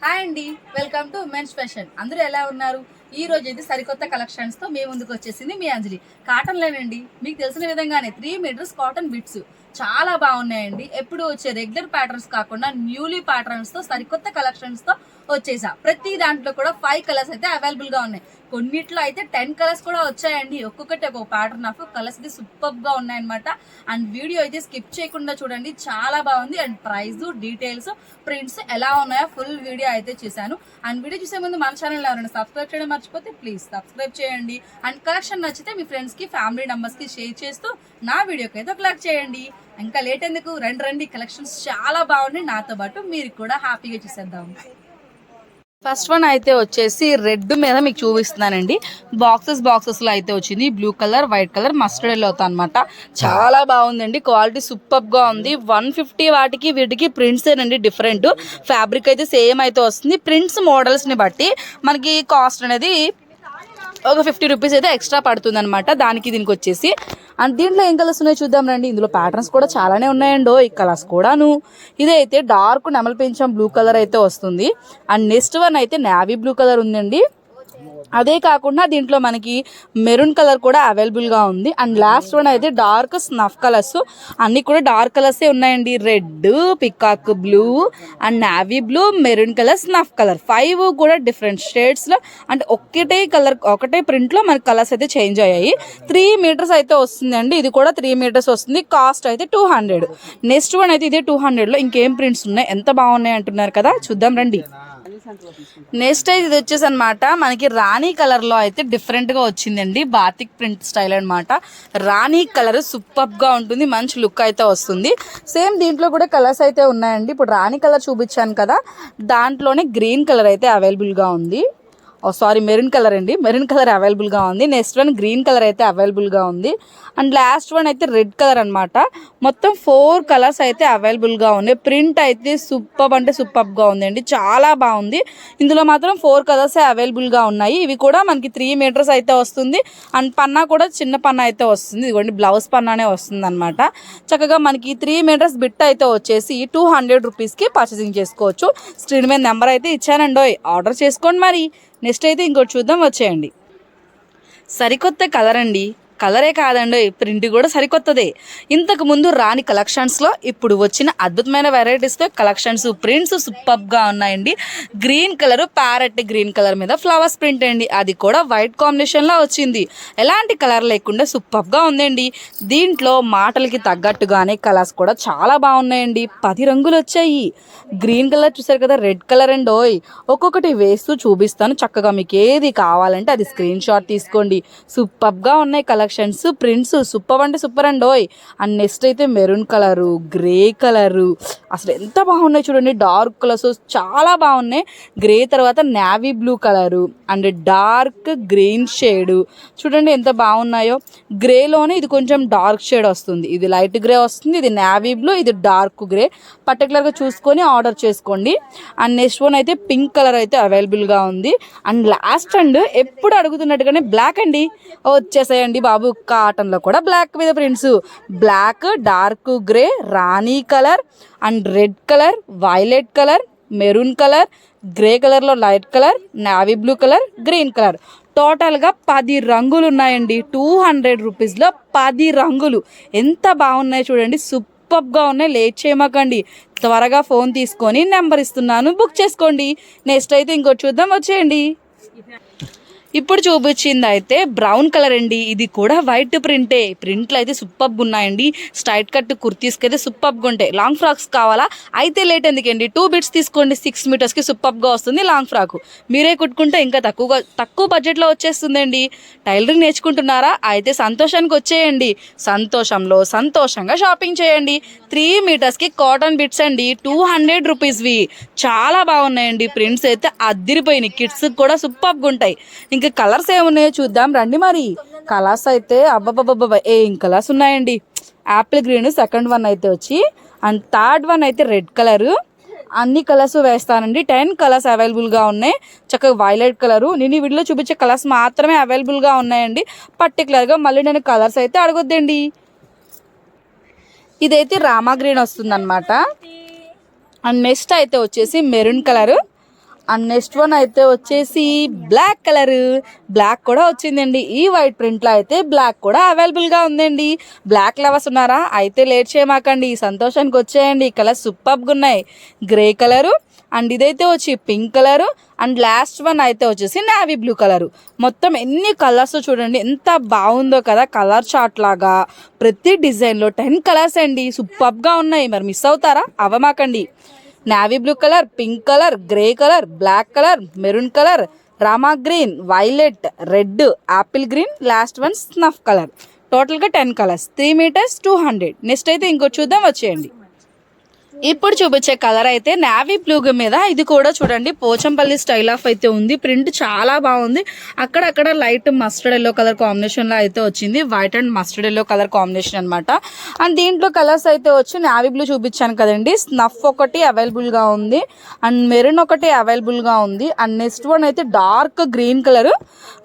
Hi అండి, welcome to men's fashion. అందరూ ఎలా ఉన్నారు? ఈ రోజు అయితే సరికొత్త కలెక్షన్స్ తో మేము ముందుకు వచ్చేసింది మీ అంజలి. కాటన్ లేనండి, మీకు తెలిసిన విధంగానే 3 మీటర్స్ కాటన్ బిట్స్ చాలా బాగున్నాయండి. ఎప్పుడు వచ్చే రెగ్యులర్ ప్యాటర్న్స్ కాకుండా న్యూలీ ప్యాటర్న్స్ తో సరికొత్త కలెక్షన్స్ తో వచ్చేసా. ప్రతి దాంట్లో కూడా 5 కలర్స్ అయితే అవైలబుల్ గా ఉన్నాయి. కొన్నిట్లో అయితే 10 కలర్స్ కూడా వచ్చాయండి. ఒక్కొక్కటి ఒక్కొక్క ప్యాటర్న్ ఆఫ్ కలర్స్ అయితే సూపర్ గా ఉన్నాయన్నమాట. అండ్ వీడియో అయితే స్కిప్ చేయకుండా చూడండి, చాలా బాగుంది. అండ్ ప్రైస్, డీటెయిల్స్, ప్రింట్స్ ఎలా ఉన్నాయో ఫుల్ వీడియో అయితే చేశాను. అండ్ వీడియో చూసే ముందు మన ఛానల్ ఎవరైనా సబ్స్క్రైబ్ చేయడం మర్చిపోతే ప్లీజ్ సబ్స్క్రైబ్ చేయండి. అండ్ కలెక్షన్ నచ్చితే మీ ఫ్రెండ్స్ కి, ఫ్యామిలీ మెంబర్స్ కి షేర్ చేస్తూ నా వీడియోకి అయితే ఒక లైక్ చేయండి. ఇంకా లేట్ ఎందుకు, రండి కలెక్షన్స్ చాలా బాగున్నాయి. నాతో పాటు మీరు కూడా హ్యాపీగా చూసేద్దాం. ఫస్ట్ వన్ అయితే వచ్చేసి రెడ్ మీద మీకు చూపిస్తున్నానండి. బాక్సెస్ లో అయితే వచ్చింది. Blue colour, white colour, mustard yellow అనమాట. చాలా బాగుందండి. క్వాలిటీ సూపర్ గా ఉంది. 150 వాటికి వీటికి ప్రింట్స్ ఏనండి డిఫరెంట్. ఫ్యాబ్రిక్ అయితే సేమ్ అయితే వస్తుంది. ప్రింట్స్ మోడల్స్ ని బట్టి మనకి కాస్ట్ అనేది ఒక 50 రూపీస్ అయితే ఎక్స్ట్రా పడుతుంది అనమాట. దీనికి వచ్చేసి అండ్ దీంట్లో ఏం కలర్స్ ఉన్నాయో చూద్దాం రండి. ఇందులో ప్యాటర్న్స్ కూడా చాలానే ఉన్నాయండో. ఈ కలర్స్ కూడాను. ఇదైతే డార్క్ నెమలి పింఛం బ్లూ కలర్ అయితే వస్తుంది. అండ్ నెక్స్ట్ వన్ అయితే నేవీ బ్లూ కలర్ ఉందండి. అదే కాకుండా దీంట్లో మనకి మెరూన్ కలర్ కూడా అవైలబుల్గా ఉంది. అండ్ లాస్ట్ వన్ అయితే డార్క్ స్నఫ్ కలర్స్. అన్నీ కూడా డార్క్ కలర్సే ఉన్నాయండి. Red, peacock blue and navy blue, maroon colour, snuff colour. 5 కూడా డిఫరెంట్ షేడ్స్లో అంటే ఒకటే ప్రింట్లో మనకి కలర్స్ అయితే చేంజ్ అయ్యాయి. 3 మీటర్స్ అయితే వస్తుందండి. ఇది కూడా 3 మీటర్స్ వస్తుంది. కాస్ట్ అయితే 200. నెక్స్ట్ వన్ అయితే ఇదే 200లో ఇంకేం ప్రింట్స్ ఉన్నాయి, ఎంత బాగున్నాయి అంటున్నారు కదా, చూద్దాం రండి. నెక్స్ట్ అయితే ఇది వచ్చేసి అనమాట మనకి రాణి కలర్ లో అయితే డిఫరెంట్ గా వచ్చిందండి. బాతిక్ ప్రింట్ స్టైల్ అనమాట. రాణి కలర్ సూపర్ గా ఉంటుంది. మంచి లుక్ అయితే వస్తుంది. సేమ్ దీంట్లో కూడా కలర్స్ అయితే ఉన్నాయండి. ఇప్పుడు రాణి కలర్ చూపించాను కదా, దాంట్లోనే గ్రీన్ కలర్ అయితే అవైలబుల్ గా ఉంది. మెరూన్ కలర్ అండి. మెరూన్ కలర్ అవైలబుల్గా ఉంది. నెక్స్ట్ వన్ గ్రీన్ కలర్ అయితే అవైలబుల్గా ఉంది. అండ్ లాస్ట్ వన్ అయితే రెడ్ కలర్ అనమాట. మొత్తం 4 కలర్స్ అయితే అవైలబుల్గా ఉన్నాయి. ప్రింట్ అయితే సూపర్గా ఉందండి. చాలా బాగుంది. ఇందులో మాత్రం 4 కలర్సే అవైలబుల్గా ఉన్నాయి. ఇవి కూడా మనకి 3 మీటర్స్ అయితే వస్తుంది. అండ్ పన్నా కూడా చిన్న పన్నా అయితే వస్తుంది. ఇదిగోండి బ్లౌజ్ పన్నానే వస్తుంది అనమాట. చక్కగా మనకి 3 మీటర్స్ బిట్ అయితే వచ్చేసి 200 రూపీస్కి పర్చేసింగ్ చేసుకోవచ్చు. స్క్రీన్ మీద నెంబర్ అయితే ఇచ్చానండి, ఆర్డర్ చేసుకోండి. మరి నెక్స్ట్ అయితే ఇంకోటి చూద్దాం, వచ్చేయండి. సరికొత్త కలర్ అండి. కలరే కాదండి, ప్రింట్ కూడా సరికొత్తదే. ఇంతకు ముందు రాని కలెక్షన్స్లో ఇప్పుడు వచ్చిన అద్భుతమైన వెరైటీస్తో కలెక్షన్స్, ప్రింట్స్ సూపర్గా ఉన్నాయండి. Green colour, parrot green colour మీద ఫ్లవర్స్ ప్రింట్ అండి. అది కూడా వైట్ కాంబినేషన్లో వచ్చింది. ఎలాంటి కలర్ లేకుండా సూపర్గా ఉందండి. దీంట్లో మాటలకి తగ్గట్టుగానే కలర్స్ కూడా చాలా బాగున్నాయండి. 10 రంగులు వచ్చాయి. గ్రీన్ కలర్ చూసారు కదా, రెడ్ కలర్ అండ్ ఒక్కొక్కటి వేస్తూ చూపిస్తాను. చక్కగా మీకు ఏది కావాలంటే అది స్క్రీన్ షాట్ తీసుకోండి. సూపర్గా ఉన్నాయి కలెక్షన్స్, ప్రింట్స్ సూపర్ అంటే సూపర్ అండ్ అండ్ నెక్స్ట్ అయితే మెరూన్ కలరు, గ్రే కలరు, అసలు ఎంత బాగున్నాయి చూడండి. డార్క్ కలర్స్ చాలా బాగున్నాయి. గ్రే తర్వాత navy blue colour and dark green shade చూడండి ఎంత బాగున్నాయో. గ్రేలోనే ఇది కొంచెం డార్క్ షేడ్ వస్తుంది, ఇది లైట్ గ్రే వస్తుంది, ఇది నావీ బ్లూ, ఇది డార్క్ గ్రే. పర్టికులర్గా చూసుకొని ఆర్డర్ చేసుకోండి. అండ్ నెక్స్ట్ వన్ అయితే పింక్ కలర్ అయితే అవైలబుల్గా ఉంది. అండ్ లాస్ట్ అండ్ ఎప్పుడు అడుగుతున్నట్టుగానే బ్లాక్ అండి. వచ్చేసాయండి బాబు. కాటన్లో కూడా బ్లాక్ మీద ప్రింట్స్. బ్లాక్, డార్క్ గ్రే, రాణి colour and red colour, violet colour, maroon colour, grey కలర్లో light colour, navy blue colour, green colour. టోటల్గా 10 రంగులు ఉన్నాయండి. 200 రూపీస్లో 10 రంగులు. ఎంత బాగున్నాయి చూడండి, సూపర్గా ఉన్నాయి. లేట్ చేయమాకండి, త్వరగా ఫోన్ తీసుకొని నెంబర్ ఇస్తున్నాను, బుక్ చేసుకోండి. నెక్స్ట్ అయితే ఇంకోటి చూద్దాం, వచ్చేయండి. ఇప్పుడు చూపించింది అయితే బ్రౌన్ కలర్ అండి. ఇది కూడా వైట్ ప్రింటే. ప్రింట్లు అయితే సూపర్గా ఉన్నాయండి. స్ట్రైట్ కట్ కుర్తీస్కి అయితే సూపర్గా ఉంటాయి. లాంగ్ ఫ్రాక్స్ కావాలా అయితే లేట్ ఎందుకండి, 2 బిట్స్ తీసుకోండి. 6 మీటర్స్కి సూపర్గా వస్తుంది లాంగ్ ఫ్రాక్. మీరే కుట్టుకుంటే ఇంకా తక్కువ బడ్జెట్లో వచ్చేస్తుందండి. టైలరింగ్ నేర్చుకుంటున్నారా అయితే సంతోషానికి వచ్చేయండి. సంతోషంగా షాపింగ్ చేయండి. 3 మీటర్స్కి కాటన్ బిట్స్ అండి. 200 రూపీస్వి. చాలా బాగున్నాయండి. ప్రింట్స్ అయితే అద్దిరిపోయినాయి. కిడ్స్ కూడా సూపర్గా ఉంటాయి. ఇంకా కలర్స్ ఏమున్నాయో చూద్దాం రండి. మరి కలర్స్ అయితే అబ్బబ్బబ్బబ్బా ఏం కలర్స్ ఉన్నాయండి. యాపిల్ గ్రీన్ సెకండ్ వన్ అయితే వచ్చి, అండ్ థర్డ్ వన్ అయితే రెడ్ కలరు. అన్ని కలర్స్ వేస్తానండి. 10 కలర్స్ అవైలబుల్గా ఉన్నాయి. చక్కగా వైలెట్ కలరు. నేను ఈ వీడియోలో చూపించే కలర్స్ మాత్రమే అవైలబుల్గా ఉన్నాయండి. పర్టికులర్గా మళ్ళీ నేను కలర్స్ అయితే అడగొద్దండి. ఇదైతే రామా గ్రీన్ వస్తుంది అనమాట. అండ్ నెక్స్ట్ అయితే వచ్చేసి maroon colour. And next one అయితే వచ్చేసి బ్లాక్ కలర్, బ్లాక్ కూడా వచ్చిందండి. ఈ వైట్ ప్రింట్లో అయితే బ్లాక్ కూడా అవైలబుల్గా ఉందండి. బ్లాక్ లవర్స్ ఉన్నారా? అయితే లేట్ చేయమాకండి, సంతోషానికి వచ్చేయండి. కలర్ సూపర్గా ఉన్నాయి. గ్రే కలరు అండ్ ఇదైతే వచ్చి pink colour and last one అయితే వచ్చేసి నావీ బ్లూ కలరు. మొత్తం ఎన్ని కలర్స్ చూడండి, ఎంత బాగుందో కదా. కలర్ చార్ట్ లాగా ప్రతి డిజైన్లో 10 కలర్స్ అండి. సూపర్గా ఉన్నాయి. మరి మిస్ అవుతారా? అవ్వమాకండి. Navy blue colour, pink colour, grey colour, black colour, maroon colour, Rama green, violet, red, apple green, last one snuff colour. టోటల్గా 10 కలర్స్. 3 మీటర్స్ 200. నెక్స్ట్ అయితే ఇంకో చూద్దాం, వచ్చేయండి. ఇప్పుడు చూపించే కలర్ అయితే నావీ బ్లూ మీద, ఇది కూడా చూడండి పోచంపల్లి స్టైల్ ఆఫ్ అయితే ఉంది. ప్రింట్ చాలా బాగుంది. అక్కడక్కడ లైట్ మస్టర్డ్ ఎల్లో కలర్ కాంబినేషన్లో అయితే వచ్చింది. White and mustard yellow colour combination అనమాట. అండ్ దీంట్లో కలర్స్ అయితే వచ్చి నావీ బ్లూ చూపించాను కదండి, స్నఫ్ ఒకటి అవైలబుల్గా ఉంది అండ్ మెరూన్ ఒకటి అవైలబుల్గా ఉంది. అండ్ నెక్స్ట్ వన్ అయితే డార్క్ గ్రీన్ కలర్,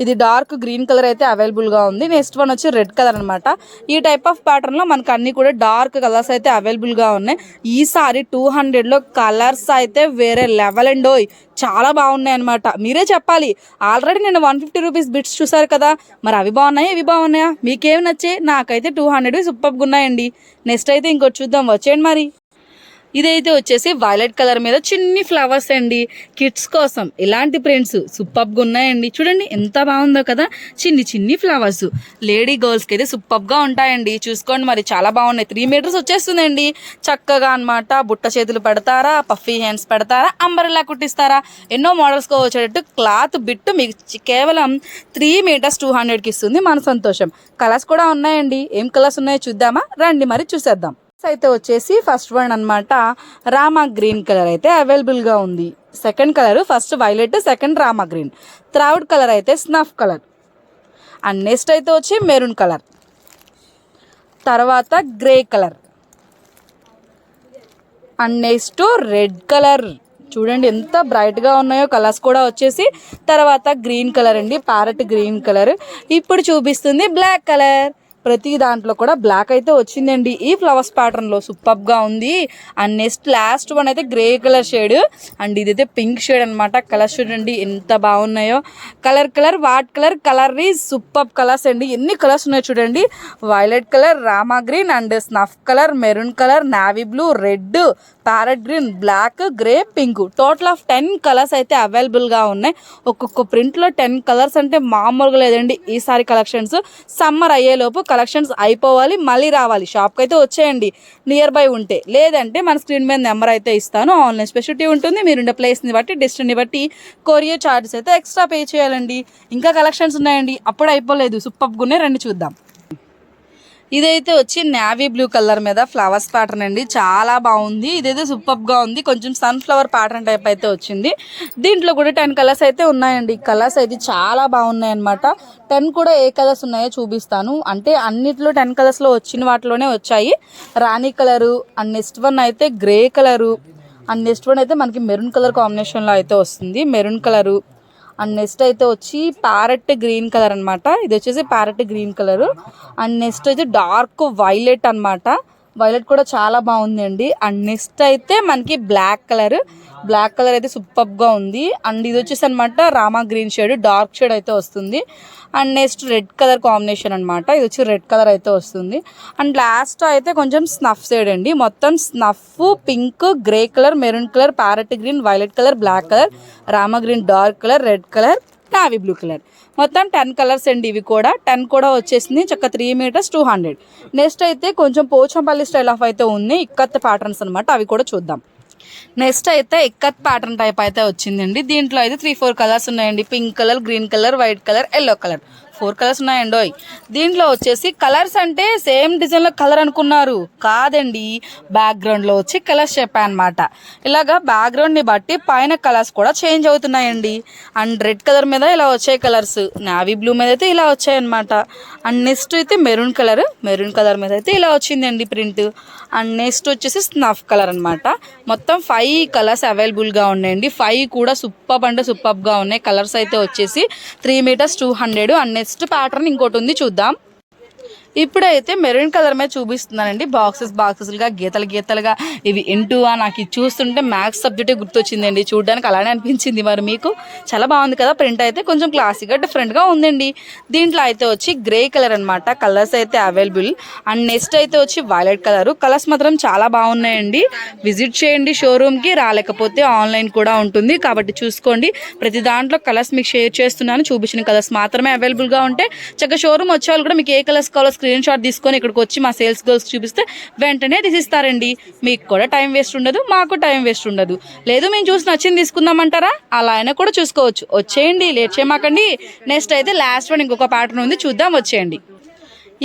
ఇది డార్క్ గ్రీన్ కలర్ అయితే అవైలబుల్గా ఉంది. నెక్స్ట్ వన్ వచ్చి రెడ్ కలర్ అనమాట. ఈ టైప్ ఆఫ్ ప్యాటర్న్లో మనకు అన్ని కూడా డార్క్ కలర్స్ అయితే అవైలబుల్గా ఉన్నాయి. ఈసారి 200లో కలర్స్ అయితే వేరే లెవెల్ అండ్ చాలా బాగున్నాయి అనమాట. మీరే చెప్పాలి. ఆల్రెడీ నేను 150 రూపీస్ బిట్స్ చూసారు కదా, మరి అవి బాగున్నాయా ఇవి బాగున్నాయా? మీకేమి నచ్చాయి? నాకైతే 200 సూపర్గా ఉన్నాయండి. నెక్స్ట్ అయితే ఇంకోటి చూద్దాం, వచ్చేయండి మరి. ఇదైతే వచ్చేసి వైలెట్ కలర్ మీద చిన్ని ఫ్లవర్స్ అండి. కిడ్స్ కోసం ఇలాంటి ప్రింట్స్ సూపర్గా ఉన్నాయండి. చూడండి ఎంత బాగుందో కదా. చిన్ని ఫ్లవర్స్ లేడీ గర్ల్స్కి అయితే సూపర్గా ఉంటాయండి. చూసుకోండి మరి, చాలా బాగున్నాయి. 3 మీటర్స్ వచ్చేస్తుందండి చక్కగా అనమాట. బుట్ట చేతులు పెడతారా, పఫీ హ్యాండ్స్ పెడతారా, అంబరెల్లా కుట్టిస్తారా, ఎన్నో మోడల్స్గా వచ్చేటట్టు క్లాత్ బిట్టు మీకు కేవలం 3 మీటర్స్ 200కి ఇస్తుంది. మన సంతోషం. కలర్స్ కూడా ఉన్నాయండి. ఏం కలర్స్ ఉన్నాయో చూద్దామా? రండి మరి చూసేద్దాం. అయితే వచ్చేసి ఫస్ట్ వన్ అనమాట, రామా గ్రీన్ కలర్ అయితే అవైలబుల్గా ఉంది. Second colour first violet, second Rama green. Third colour అయితే స్నఫ్ కలర్. అండ్ నెక్స్ట్ అయితే వచ్చి మెరూన్ కలర్, తర్వాత grey colour, and next red colour. చూడండి ఎంత బ్రైట్గా ఉన్నాయో కలర్స్ కూడా వచ్చేసి. తర్వాత గ్రీన్ కలర్ అండి, ప్యారెట్ గ్రీన్ కలర్. ఇప్పుడు చూపిస్తుంది బ్లాక్ కలర్. ప్రతి దాంట్లో కూడా బ్లాక్ అయితే వచ్చిందండి. ఈ ఫ్లవర్స్ ప్యాటర్న్లో సూపర్గా ఉంది. అండ్ నెక్స్ట్ లాస్ట్ వన్ అయితే గ్రే కలర్ షేడ్ అండ్ ఇదైతే పింక్ షేడ్ అనమాట. కలర్ చూడండి ఎంత బాగున్నాయో. Colour what colour is super colours అండి. ఎన్ని కలర్స్ ఉన్నాయో చూడండి. Violet colour, Rama green and snuff colour, maroon colour, navy blue, red, parrot green, black, grey, pink. Total of 10 colours అయితే అవైలబుల్గా ఉన్నాయి. ఒక్కొక్క ప్రింట్లో 10 కలర్స్ అంటే మామూలుగా లేదండి. ఈసారి కలెక్షన్స్ సమ్మర్ అయ్యేలోపు కలెక్షన్స్ అయిపోవాలి, మళ్ళీ రావాలి. షాప్కి అయితే వచ్చేయండి నియర్ బై ఉంటే. లేదంటే మన స్క్రీన్ మీద నెంబర్ అయితే ఇస్తాను. ఆన్లైన్ స్పెషాలిటీ ఉంటుంది. మీరుండే ప్లేస్ని బట్టి, డిస్టెన్స్ని బట్టి కొరియర్ ఛార్జెస్ అయితే ఎక్స్ట్రా పే చేయాలండి. ఇంకా కలెక్షన్స్ ఉన్నాయండి, అప్పుడు అయిపోలేదు. సూపర్గా ఉన్నాయి, రండి చూద్దాం. ఇదైతే వచ్చి నావీ బ్లూ కలర్ మీద ఫ్లవర్స్ ప్యాటర్న్ అండి. చాలా బాగుంది. ఇదైతే సూపర్గా ఉంది. కొంచెం సన్ఫ్లవర్ ప్యాటర్న్ టైప్ అయితే వచ్చింది. దీంట్లో కూడా 10 కలర్స్ అయితే ఉన్నాయండి. కలర్స్ అయితే చాలా బాగున్నాయి అనమాట. 10 కూడా ఏ కలర్స్ ఉన్నాయో చూపిస్తాను. అంటే అన్నిట్లో 10 కలర్స్లో వచ్చిన వాటిలోనే వచ్చాయి. రాణి కలరు అండ్ నెక్స్ట్ వన్ అయితే grey colour and next one అయితే మనకి మెరూన్ కలర్ కాంబినేషన్లో అయితే వస్తుంది. మెరూన్ కలరు అండ్ నెక్స్ట్ అయితే వచ్చి ప్యారెట్ గ్రీన్ కలర్ అనమాట. ఇది వచ్చేసి parrot green colour. And next అయితే డార్క్ వైలెట్ అనమాట. వైలెట్ కూడా చాలా బాగుంది అండి. అండ్ నెక్స్ట్ అయితే మనకి బ్లాక్ కలర్ అయితే సూపర్గా ఉంది. అండ్ ఇది వచ్చేసి అనమాట Rama green shade, dark shade అయితే వస్తుంది. And next red colour combination అనమాట. ఇది వచ్చి రెడ్ కలర్ అయితే వస్తుంది. అండ్ లాస్ట్ అయితే కొంచెం స్నఫ్ షేడ్ అండి. మొత్తం snuff, pink, grey colour, maroon colour, parrot green, violet colour, black colour, Rama green, dark colour, red colour, navy blue colour. మొత్తం 10 కలర్స్ అండి. ఇవి కూడా 10 కూడా వచ్చేసింది. చక్క 3 మీటర్స్ 200. నెక్స్ట్ అయితే కొంచెం పోచంపల్లి స్టైల్ ఆఫ్ అయితే ఉంది. ఇక్కత్ ప్యాటర్న్స్ అనమాట. అవి కూడా చూద్దాం. నెక్స్ట్ అయితే ఇక్కత్ ప్యాటర్న్ టైప్ అయితే వచ్చిందండి. దీంట్లో అయితే 3-4 కలర్స్ ఉన్నాయండి. Pink colour, green colour, white colour, yellow colour. 4 colours ఉన్నాయండి. దీంట్లో వచ్చేసి కలర్స్ అంటే సేమ్ డిజైన్లో కలర్ అనుకున్నారు, కాదండి. బ్యాక్గ్రౌండ్లో వచ్చి కలర్స్ చెప్పాను అనమాట. ఇలాగా బ్యాక్గ్రౌండ్ని బట్టి పైన కలర్స్ కూడా చేంజ్ అవుతున్నాయండి. అండ్ రెడ్ కలర్ మీద ఇలా వచ్చాయి కలర్స్, నావీ బ్లూ మీద అయితే ఇలా వచ్చాయి అనమాట. అండ్ నెక్స్ట్ అయితే మెరూన్ కలర్ మీద అయితే ఇలా వచ్చిందండి ప్రింట్. అండ్ నెక్స్ట్ వచ్చేసి స్నఫ్ కలర్ అనమాట. మొత్తం 5 కలర్స్ అవైలబుల్గా ఉన్నాయండి. 5 కూడా సూపర్ అంటే సూపర్గా ఉన్నాయి. కలర్స్ అయితే వచ్చేసి 3 మీటర్స్ 200. అండ్ నెక్స్ట్ ప్యాటర్న్ ఇంకోటి ఉంది, చూద్దాం. ఇప్పుడైతే మెరూన్ కలర్ మీద చూపిస్తున్నానండి. బాక్సెస్గా గీతలుగా ఇవి ఇంటూవా. నాకు ఇది చూస్తుంటే మ్యాథ్స్ సబ్జెక్టే గుర్తొచ్చిందండి. చూడడానికి అలానే అనిపించింది. మరి మీకు చాలా బాగుంది కదా. ప్రింట్ అయితే కొంచెం క్లాసిక్గా డిఫరెంట్గా ఉందండి. దీంట్లో అయితే వచ్చి గ్రే కలర్ అనమాట. కలర్స్ అయితే అవైలబుల్. అండ్ నెక్స్ట్ అయితే వచ్చి వైలెట్ కలర్. కలర్స్ మాత్రం చాలా బాగున్నాయండి. విజిట్ చేయండి షోరూమ్కి. రాలేకపోతే ఆన్లైన్ కూడా ఉంటుంది కాబట్టి చూసుకోండి. ప్రతి దాంట్లో కలర్స్ మీకు షేర్ చేస్తున్నాను. చూపించిన కలర్స్ మాత్రమే అవైలబుల్గా ఉంటాయి. చక్కగా షోరూమ్ వచ్చే వాళ్ళు కూడా మీకు ఏ కలర్స్ కావాలో స్క్రీన్ షాట్ తీసుకొని ఇక్కడికి వచ్చి మా సేల్స్ గర్ల్స్ చూపిస్తే వెంటనే తీసిస్తారండి. మీకు కూడా టైం వేస్ట్ ఉండదు, మాకు టైం వేస్ట్ ఉండదు. లేదు మేము చూసి నచ్చింది తీసుకుందామంటారా, అలా అయినా కూడా చూసుకోవచ్చు. వచ్చేయండి, లేట్ చేయమాకండి. నెక్స్ట్ అయితే లాస్ట్ వన్ ఇంకొక ప్యాటర్న్ ఉంది, చూద్దాం. వచ్చేయండి.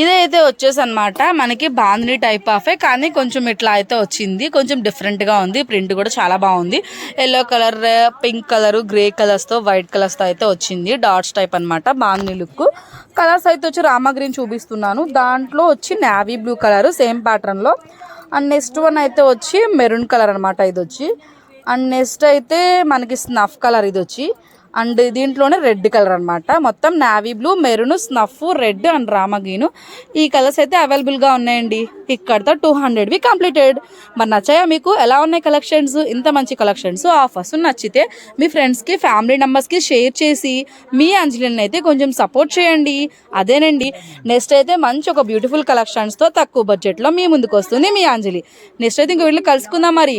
ఇదైతే వచ్చేసి అనమాట మనకి బాందిని టైప్ ఆఫే, కానీ కొంచెం ఇట్లా అయితే వచ్చింది. కొంచెం డిఫరెంట్గా ఉంది. ప్రింట్ కూడా చాలా బాగుంది. Yellow colour, pink colour, grey కలర్స్తో, వైట్ కలర్స్తో అయితే వచ్చింది. డాట్స్ టైప్ అనమాట. బాందిని లుక్. కలర్స్ అయితే వచ్చి రామా గ్రీన్ చూపిస్తున్నాను. దాంట్లో వచ్చి నావీ బ్లూ కలర్ సేమ్ ప్యాటర్న్లో. అండ్ నెక్స్ట్ వన్ అయితే వచ్చి మెరూన్ కలర్ అనమాట. ఇది వచ్చి అండ్ నెక్స్ట్ అయితే మనకి స్నఫ్ కలర్ ఇది వచ్చి. అండ్ దీంట్లోనే రెడ్ కలర్ అనమాట. మొత్తం navy blue, maroon, snuff, red and రామగ్రీను ఈ కలర్స్ అయితే అవైలబుల్గా ఉన్నాయండి. ఇక్కడతో 200వి కంప్లీటెడ్. మరి నచ్చాయా మీకు? ఎలా ఉన్నాయి కలెక్షన్స్? ఇంత మంచి కలెక్షన్స్, ఆఫర్స్ నచ్చితే మీ ఫ్రెండ్స్కి, ఫ్యామిలీ మెంబర్స్కి షేర్ చేసి మీ అంజలిని అయితే కొంచెం సపోర్ట్ చేయండి. అదేనండి. నెక్స్ట్ అయితే మంచి ఒక బ్యూటిఫుల్ కలెక్షన్స్తో తక్కువ బడ్జెట్లో మీ ముందుకు వస్తుంది మీ అంజలి. నెక్స్ట్ అయితే ఇంక వీళ్ళు కలుసుకుందాం మరి.